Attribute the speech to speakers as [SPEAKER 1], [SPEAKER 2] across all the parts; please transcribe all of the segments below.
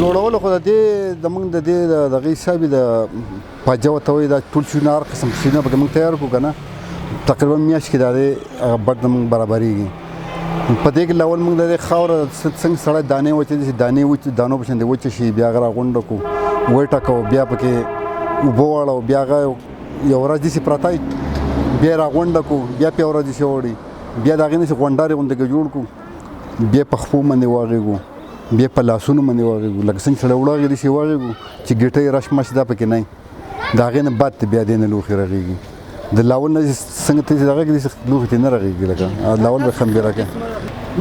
[SPEAKER 1] جوړول خو د دې زموږ د دې دغه حساب د پاجه ورته وایي دا ټول شیونه هر قسم شیونه پکې موږ تیار کړو که نه تقریبا میاشت کې دا دی هغه بټ زموږ برابرېږي په دې کې لاول موږ د دې خاوره څنګه سړی دانې وچې دي چې دانې وچ دانو په شان وچې شي بیا هغه راغونډه کړو وټکو بیا پکې اوبه واړو بیا هغه یو ورځ داسې پرته وي بیا راغونډه کړو بیا پې ورځ داسې وړي بیا د هغې نه چې غونډارې غوندې کې جوړ کړو بیا په خپو باندې واغېږو بیا په لاسونو باندې واغېږو لکه څنګه سړی وړاغې داسې واغېږو چې ګیټۍ رش مش دا پکې نه د هغې نه بعد ته بیا دې نه لوښي رغېږي د لاول نه څنګه ته چې دغه کې داسې لوښي ته نه رغېږي لکه لاول به خمبېره کوي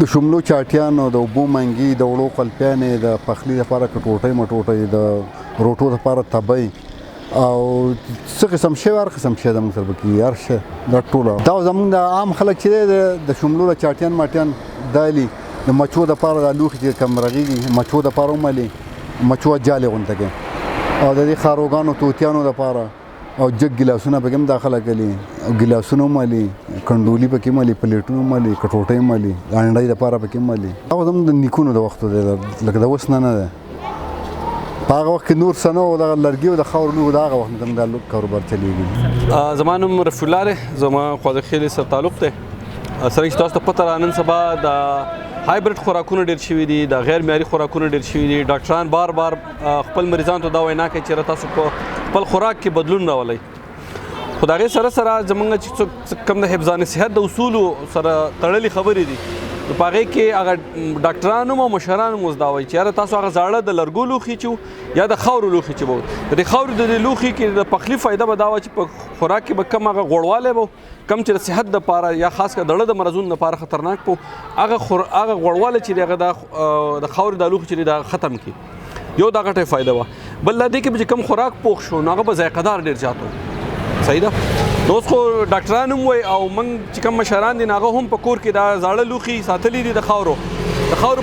[SPEAKER 1] د شملو چاټیانو د اوبو منګي د وړو قلپیانې د پخلي لپاره کټوټۍ مټوټۍ د روټو لپاره تبۍ او څه قسم شی هر قسم شی زموږ سره پکې هر شی دا ټوله دا زموږ د عام خلک چې دی د شملو د چاټیان ماټیان دالي د مچو دپاره دا لوښي چې کم رغېږي مچو دپاره ومالي مچو جالې غونته کوي او د دې خاروګانو توتیانو دپاره او جګ ګلاسونه پکې هم داخله کړي ګلاسونه مالي کنډولي پکې مالي پلیټونه مالي کټوټۍ مالي انډۍ دپاره پکې مالي هغه زموږ د نیکونو د وختو دی لکه د اوس نه دی په هغه وخت کې نور څه نه و دغه لرګي او د خاورو لوښو د هغه وخت نه دا کاروبار چلېږي.
[SPEAKER 2] زما نوم رفیع الله دی زما خواجه خیلې سره تعلق دی سره چې تاسو ته پته را نن سبا د هایبریډ خوراکونه ډېر شوي دي د غیر معیاري خوراکونه ډېر شوي دي ډاکټران بار بار خپل مریضانو ته دا وینا کوي چې تاسو په خپل خوراک کې بدلون راولئ خو د هغې سره سره زموږ چې څوک کم د حفظان صحت د اصولو سره تړلې خبرې دي نو په هغې کې هغه ډاکټران هم او مشران هم اوس دا وایي چې یاره تاسو هغه زاړه د لرګو لوښي چې یا د خاورو لوښي چې به د دې خاورو د دې لوښي کې د پخلي فایده به دا وه چې په خوراک کې به کم هغه غوړوالی به کم چې د صحت دپاره یا خاص کر د زړه د مرضونو دپاره خطرناک په هغه غوړوالی چې دی هغه د خاورې دا لوښي چې دی دا ختم کړي یو دا غټه فایده وه بل دا دی کې چې کم خوراک پوخ شو نو هغه به ذایقه دار ډېر زیات و صحیح ده نو اوس خو ډاکټران هم وایي او موږ چې کوم مشران دي هغه هم په کور کې دا زاړه لوښي ساتلي دي د خاورو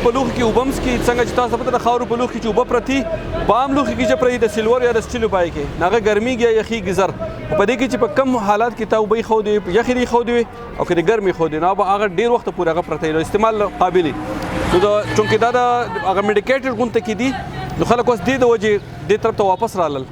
[SPEAKER 2] په لوښي کې اوبه هم څکي څنګه چې تاسو پته د خاورو په لوښي کې چې اوبه پرتي په عام لوښي کې چې پرتي د سلور یا د سټیلو پای کې هغه ګرمېږي یا یخېږي زر په دې کې چې په کم حالات کې تا اوبه ایښودې وي یخې دې ایښودې وي او که دې ګرمې ایښودې نو به هغه ډېر وخته پورې هغه پرته وي استعمال قابل نو چونکې دا د هغه میډیکیټډ غونته کې دي نو خلک اوس دې د وجې دې طرف ته واپس رالل